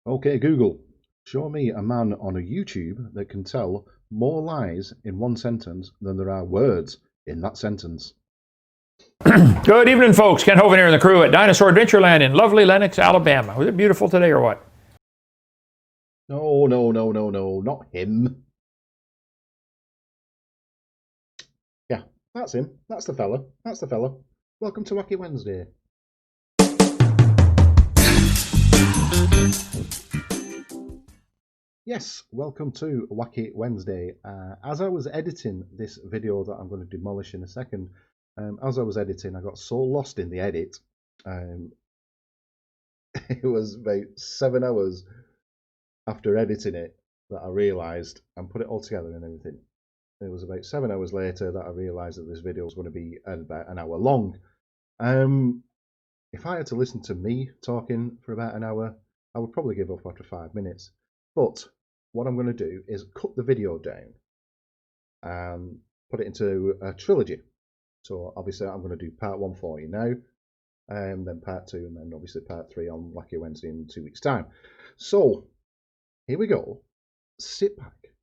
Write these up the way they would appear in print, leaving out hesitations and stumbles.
Okay, Google, show me a man on a YouTube that can tell more lies in one sentence than there are words in that sentence. Good evening, folks. Ken Hovind here and the crew at Dinosaur Adventureland in lovely Lenox, Alabama. Was it beautiful today or what? No, not him. Yeah, that's him. That's the fella. That's the fella. Welcome to Wacky Wednesday. Yes, welcome to Wacky Wednesday. As I was editing this video that I'm going to demolish in a second, as I was editing, I got so lost in the edit. It was about 7 hours after editing it that I realised and put it all together and everything. It was about 7 hours later that I realised that this video was going to be about an hour long. If I had to listen to me talking for about an hour, I would probably give up after 5 minutes. But what I'm going to do is cut the video down and put it into a trilogy. So obviously I'm going to do part 1 for you now, then part 2, and then obviously part 3 on Wacky Wednesday in 2 weeks' time. So here we go. Sit back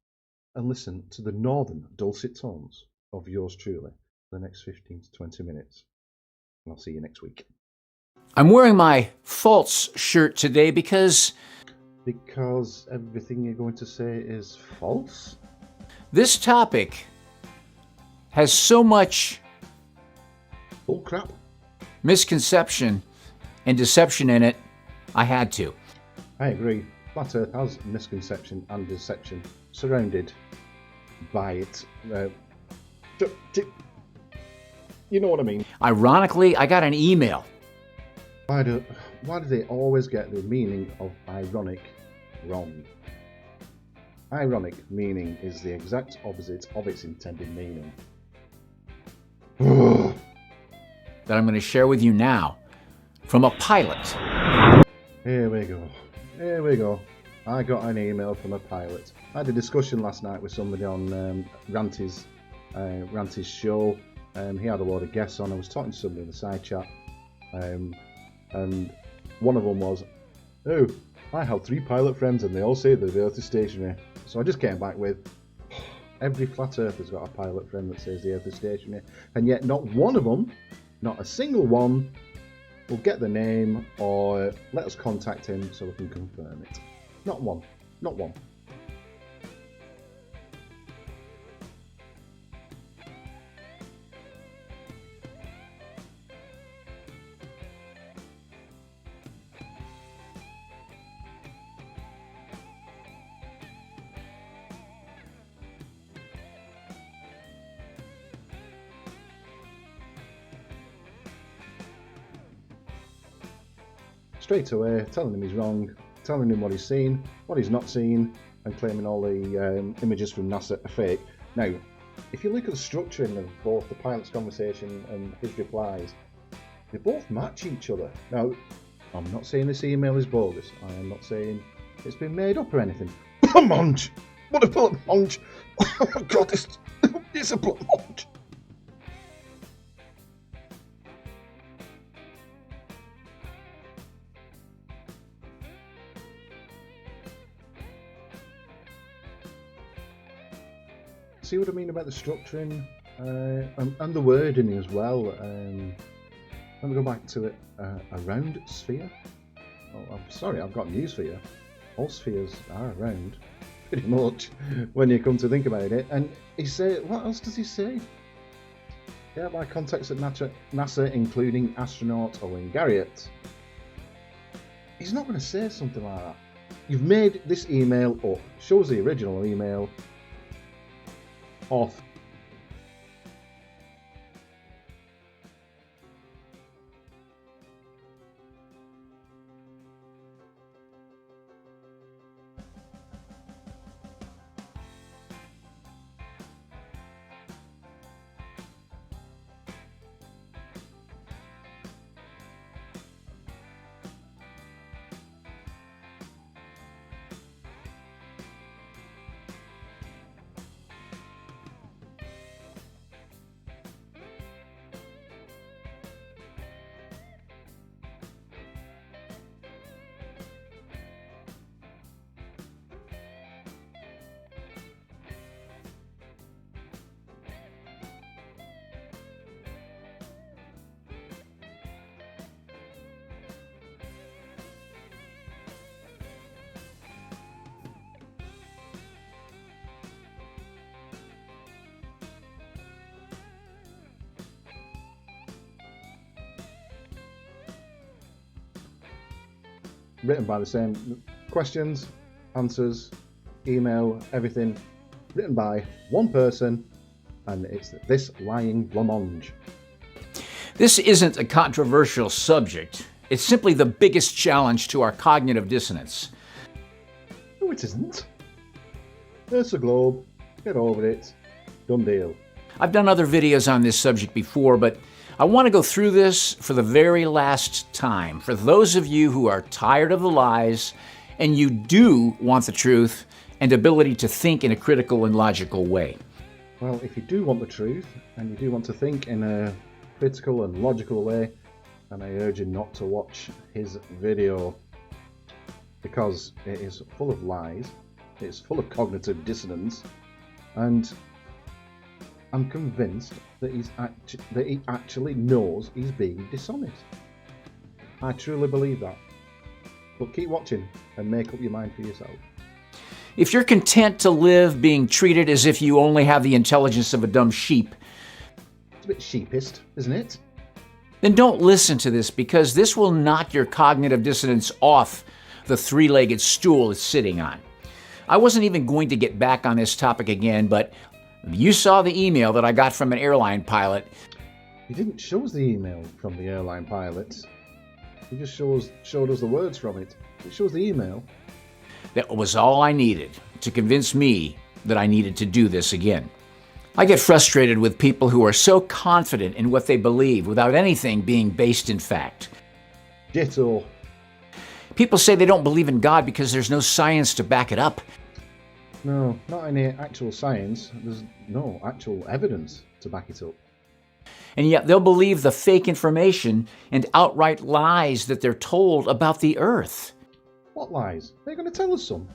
and listen to the northern dulcet tones of yours truly for the next 15 to 20 minutes. And I'll see you next week. I'm wearing my false shirt today because everything you're going to say is false? this topic has so much Bullcrap. misconception and deception in it, I had to. I agree. Flat Earth has misconception and deception surrounded by it. You know what I mean. Ironically, I got an email. Why do they always get the meaning of ironic wrong? Ironic meaning is the exact opposite of its intended meaning. That I'm going to share with you now from a pilot. Here we go. Here we go. I got an email from a pilot. I had a discussion last night with somebody on Ranty's show. He had a load of guests on. I was talking to somebody in the side chat. And one of them was, oh, I have 3 pilot friends and they all say that the Earth is stationary. So I just came back with, every flat earther's got a pilot friend that says the Earth is stationary. And yet not one of them, not a single one, will get the name or let us contact him so we can confirm it. Not one. Not one. Straight away, telling him he's wrong, telling him what he's seen, what he's not seen, and claiming all the images from NASA are fake. Now, if you look at the structuring of both the pilot's conversation and his replies, they both match each other. Now, I'm not saying this email is bogus. I am not saying it's been made up or anything. Munch! What a bullet munch! Oh my god, it's a bullet munch! See what I mean about the structuring and the wording as well. Let me go back to it. A round sphere? Oh, I'm sorry, I've got news for you. All spheres are round, pretty much, when you come to think about it. And he said, what else does he say? Yeah, by contacts at NASA, including astronaut Owen Garriott. He's not going to say something like that. You've made this email up. Shows the original email. Off. written by the same questions, answers, email, everything, written by one person, and it's this lying blancmange. This isn't a controversial subject. It's simply the biggest challenge to our cognitive dissonance. No, it isn't. Earth's a globe. Get over it. Done deal. I've done other videos on this subject before, but I want to go through this for the very last time. For those of you who are tired of the lies and you do want the truth and ability to think in a critical and logical way. Well, if you do want the truth and you do want to think in a critical and logical way, then I urge you not to watch his video, because it is full of lies, it's full of cognitive dissonance, and I'm convinced that he actually knows he's being dishonest. I truly believe that. But keep watching and make up your mind for yourself. If you're content to live being treated as if you only have the intelligence of a dumb sheep, It's a bit sheepist, isn't it? then don't listen to this, because this will knock your cognitive dissonance off the three-legged stool it's sitting on. I wasn't even going to get back on this topic again, but you saw the email that I got from an airline pilot. He didn't show us the email from the airline pilot. He just showed us the words from it. It shows the email. That was all I needed to convince me that I needed to do this again. I get frustrated with people who are so confident in what they believe without anything being based in fact. Ditto. People say they don't believe in God because there's no science to back it up. No, not any actual science. There's no actual evidence to back it up. And yet they'll believe the fake information and outright lies that they're told about the earth. What lies? They're going to tell us some.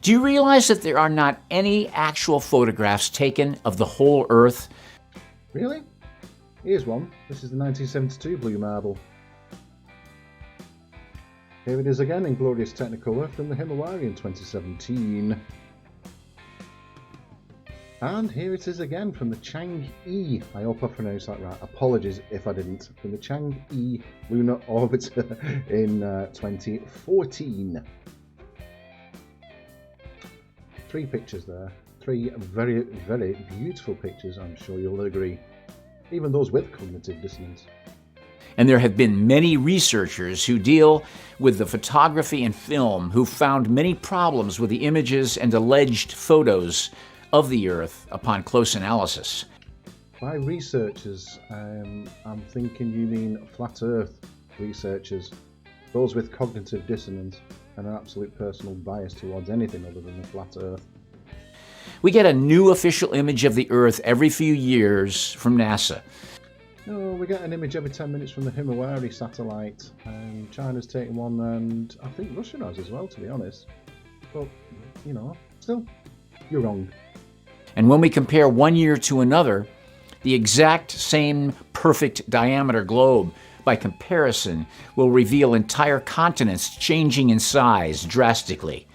Do you realize that there are not any actual photographs taken of the whole earth? Really? Here's one. This is the 1972 Blue Marble. Here it is again in glorious Technicolor from the Himalaya in 2017. And here it is again from the Chang'e. I hope I pronounced that right. Apologies if I didn't. From the Chang'e Lunar Orbiter in 2014. 3 pictures there. 3 very, very beautiful pictures, I'm sure you'll agree. Even those with cognitive dissonance. And there have been many researchers who deal with the photography and film who found many problems with the images and alleged photos of the Earth upon close analysis. By researchers, I'm thinking you mean flat Earth researchers, those with cognitive dissonance and an absolute personal bias towards anything other than the flat Earth. We get a new official image of the Earth every few years from NASA. No, we get an image every 10 minutes from the Himalaya satellite. China's taking one, and I think Russia has as well, to be honest. But, you know, still, you're wrong. And when we compare one year to another, the exact same perfect diameter globe, by comparison, will reveal entire continents changing in size drastically.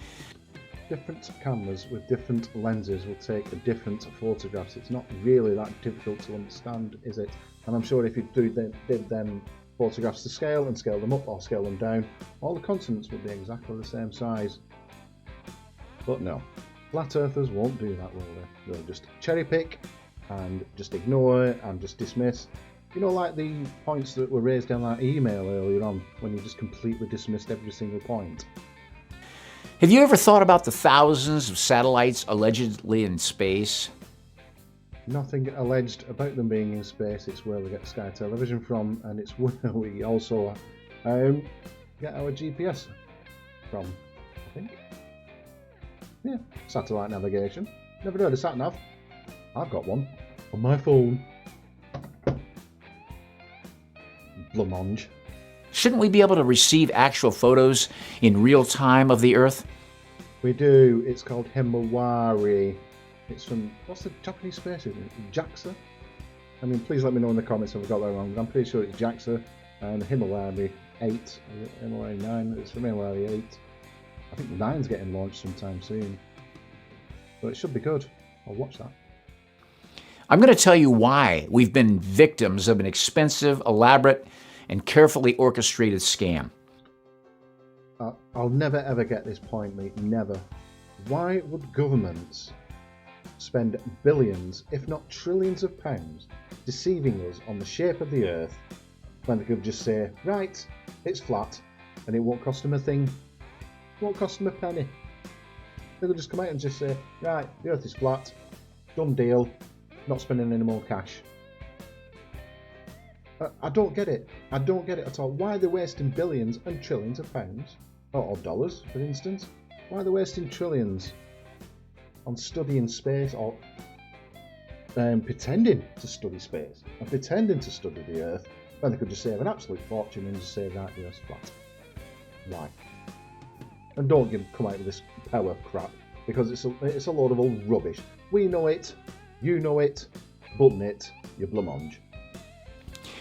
Different cameras with different lenses will take different photographs. It's not really that difficult to understand, is it? And I'm sure if you did them photographs to scale and scale them up or scale them down, all the continents would be exactly the same size. But no, flat earthers won't do that, will they? They'll just cherry pick and just ignore it and just dismiss. You know, like the points that were raised in that email earlier on, when you just completely dismissed every single point. Have you ever thought about the thousands of satellites allegedly in space? Nothing alleged about them being in space. It's where we get Sky Television from, and it's where we also get our GPS from, I think. Yeah, satellite navigation. Never heard of sat-nav. I've got one on my phone. Blancmange. Shouldn't we be able to receive actual photos in real time of the Earth? We do. It's called Himawari. It's from, what's the Japanese space? Is it JAXA? I mean, please let me know in the comments if I've got that wrong. I'm pretty sure it's JAXA and Himawari 8. Himawari 9. It's from Himawari 8. I think 9's getting launched sometime soon. But it should be good. I'll watch that. I'm going to tell you why we've been victims of an expensive, elaborate, and carefully orchestrated scam. I'll never ever get this point, mate. Never. Why would governments spend billions, if not trillions of pounds, deceiving us on the shape of the Earth when they could just say, right, it's flat, and it won't cost them a thing. It won't cost them a penny. They could just come out and just say, right, the Earth is flat, done deal, not spending any more cash. I don't get it. I don't get it at all. Why are they wasting billions and trillions of pounds, or dollars, for instance? Why are they wasting trillions on studying space, or pretending to study space and pretending to study the Earth, when they could just save an absolute fortune and just say, right, the Earth's flat? Why? And don't come out with this power crap, because it's a load of old rubbish. We know it, you know it, button it, you blamonge.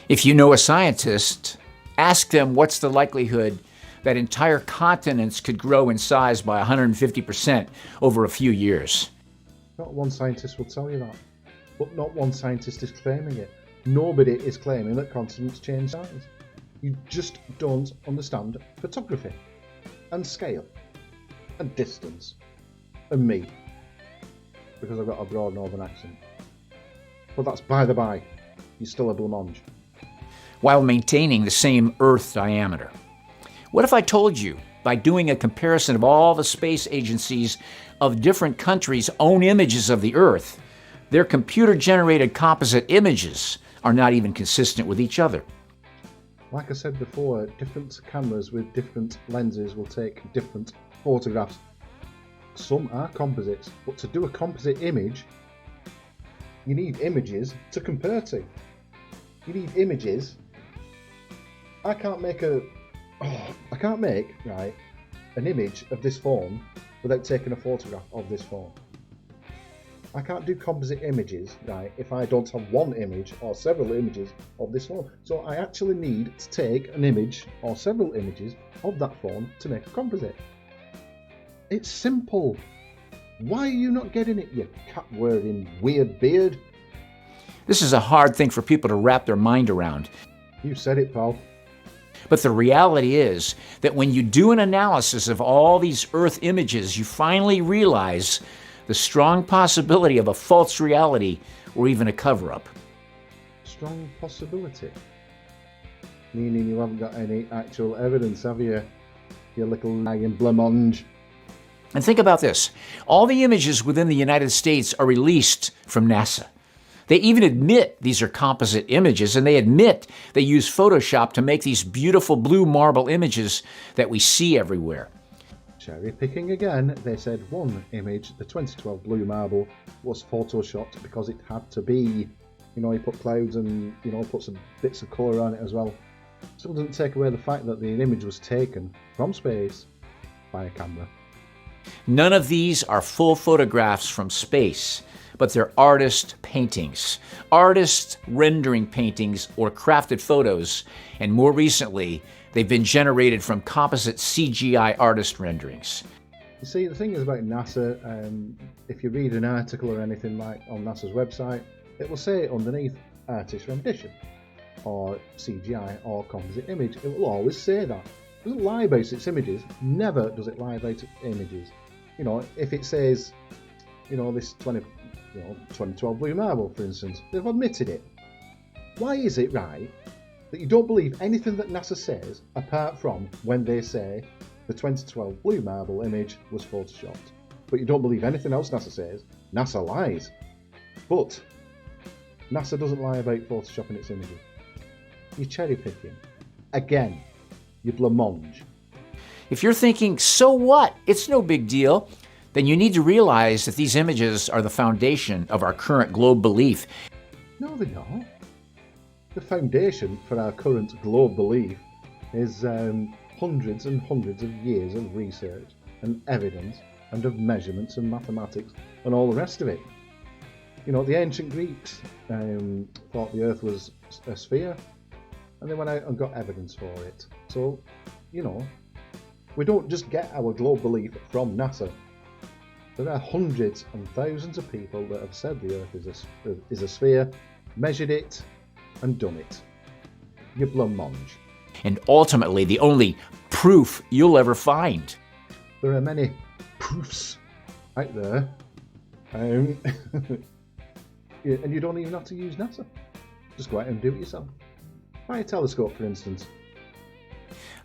If you know a scientist, ask them what's the likelihood that entire continents could grow in size by 150% over a few years. Not one scientist will tell you that, but not one scientist is claiming it. Nobody is claiming that continents change size. You just don't understand photography and scale and distance and me, because I've got a broad northern accent. But that's by the by. You're still a blamonge. While maintaining the same Earth diameter. What if I told you, by doing a comparison of all the space agencies of different countries' own images of the Earth, their computer-generated composite images are not even consistent with each other? Like I said before, different cameras with different lenses will take different photographs. Some are composites, but to do a composite image, you need images to compare to. You need images. I can't make right an image of this phone without taking a photograph of this phone. I can't do composite images, right, if I don't have one image or several images of this phone. So I actually need to take an image or several images of that phone to make a composite. It's simple. Why are you not getting it, you cat-wearing weird beard? This is a hard thing for people to wrap their mind around. You said it, pal. But the reality is that when you do an analysis of all these Earth images, you finally realize the strong possibility of a false reality or even a cover-up. Strong possibility? Meaning you haven't got any actual evidence, have you? You little lying blamonge. And think about this. All the images within the United States are released from NASA. They even admit these are composite images, and they admit they use Photoshop to make these beautiful blue marble images that we see everywhere. Cherry picking again. They said one image, the 2012 blue marble, was photoshopped because it had to be. You know, he put clouds and, you know, put some bits of colour on it as well. Still doesn't take away the fact that the image was taken from space by a camera. None of these are full photographs from space, but they're artist paintings, artist rendering paintings or crafted photos, and more recently, they've been generated from composite CGI artist renderings. You see, the thing is about NASA, if you read an article or anything like on NASA's website, it will say underneath artist rendition, or CGI, or composite image. It will always say that. It doesn't lie about its images. Never does it lie about its images. You know, if it says, you know, this 2012 blue marble, for instance, they've admitted it. Why is it, right, that you don't believe anything that NASA says apart from when they say the 2012 blue marble image was photoshopped? But you don't believe anything else NASA says? NASA lies. But NASA doesn't lie about photoshopping its images. You're cherry picking. Again, you blamonge. If you're thinking, so what? It's no big deal, then you need to realize that these images are the foundation of our current globe belief. No, they're not. The foundation for our current globe belief is hundreds and hundreds of years of research and evidence and of measurements and mathematics and all the rest of it. You know, the ancient Greeks thought the Earth was a sphere, and they went out and got evidence for it. So, you know, we don't just get our globe belief from NASA. There are hundreds and thousands of people that have said the Earth is a sphere, measured it, and done it. You blamonge. And ultimately, the only proof you'll ever find. There are many proofs out there. Yeah, and you don't even have to use NASA. Just go out and do it yourself. Buy a telescope, for instance.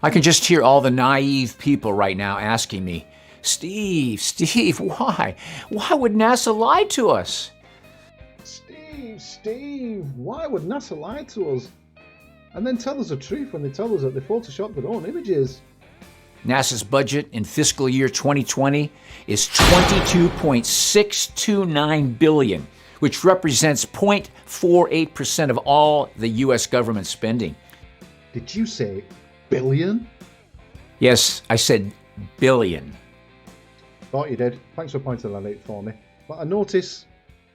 I can just hear all the naive people right now asking me, Steve, why? Why would NASA lie to us? Steve, why would NASA lie to us? And then tell us the truth when they tell us that they photoshopped their own images. NASA's budget in fiscal year 2020 is $22.629 billion, which represents 0.48% of all the U.S. government spending. Did you say billion? Yes, I said billion. Thought you did. Thanks for pointing that out for me. But I notice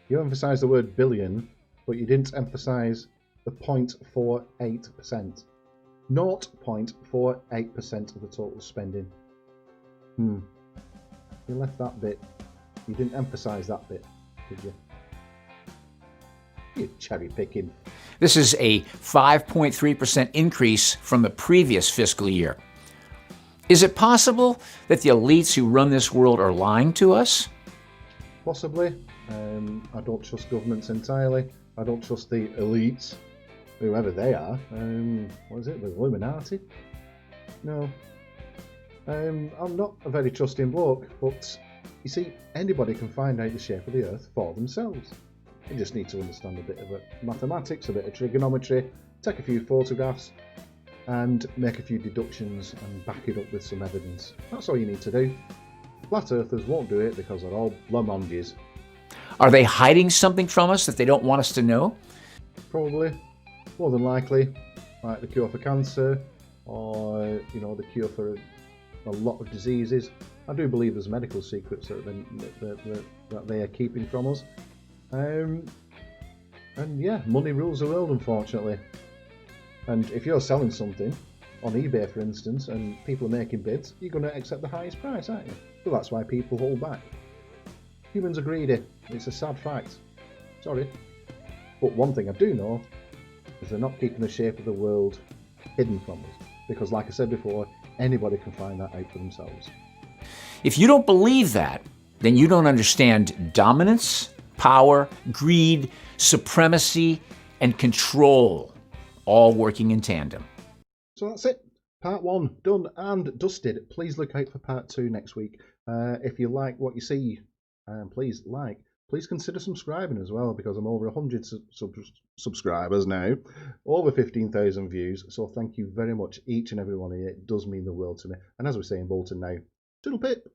you emphasised the word billion, but you didn't emphasise the 0.48%. 0.48% of the total spending. You left that bit. You didn't emphasise that bit, did you? You cherry picking. This is a 5.3% increase from the previous fiscal year. Is it possible that the elites who run this world are lying to us? Possibly. I don't trust governments entirely. I don't trust the elites, whoever they are. What is it? The Illuminati? No. I'm not a very trusting bloke, but you see, anybody can find out the shape of the Earth for themselves. You just need to understand a bit of mathematics, a bit of trigonometry, take a few photographs, and make a few deductions and back it up with some evidence. That's all you need to do. Flat Earthers won't do it because they're all blamonges. Are they hiding something from us that they don't want us to know? Probably. More than likely. Like the cure for cancer, or the cure for a lot of diseases. I do believe there's medical secrets that they are keeping from us. And yeah, money rules the world, unfortunately. And if you're selling something on eBay, for instance, and people are making bids, you're going to accept the highest price, aren't you? So that's why people hold back. Humans are greedy. It's a sad fact. Sorry. But one thing I do know is they're not keeping the shape of the world hidden from us. Because like I said before, anybody can find that out for themselves. If you don't believe that, then you don't understand dominance, power, greed, supremacy, and control, all working in tandem. So that's it. Part 1 done and dusted. Please look out for part 2 next week. If you like what you see, please consider subscribing as well, because I'm over 100 subscribers now, over 15,000 views. So thank you very much, each and every one of you. It does mean the world to me. And as we say in Bolton now, toodle pip.